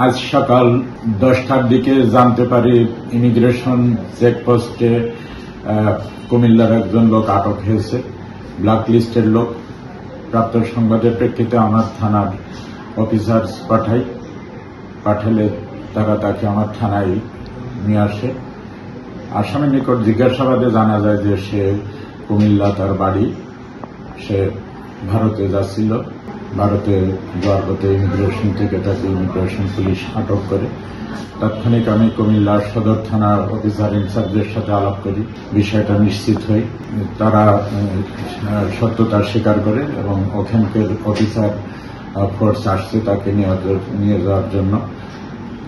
আজ সকাল 10টার দিকে জানতে পারি ইমিগ্রেশন চেকপোস্টে কুমিল্লার একজন লোক আটক হয়েছে, ব্ল্যাক লিস্টের লোক। প্রাপ্ত সংবাদের প্রেক্ষিতে আমার থানার অফিসার পাঠালে তারা তাকে আমার থানায় নিয়ে আসে। আসামের নিকট জিজ্ঞাসাবাদে জানা যায় যে সে কুমিল্লা তার বাড়ি, সে ভারতে যাচ্ছিল। ভারতে যাওয়ার পথে ইমিগ্রেশন থেকে তাকে ইমিগ্রেশন পুলিশ আটক করে। তাৎক্ষণিক আমি কুমিল্লার সদর থানার অফিসার ইনচার্জের সাথে আলাপ করি, বিষয়টা নিশ্চিত হই। তারা সত্যতা স্বীকার করে এবং ওখানকার অফিসার ফোর্স আসছে তাকে নিয়ে যাওয়ার জন্য।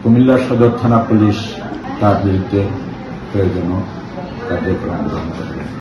কুমিল্লার সদর থানা পুলিশ তার বিরুদ্ধে প্রয়োজনীয় কার্যক্রম গ্রহণ করবে।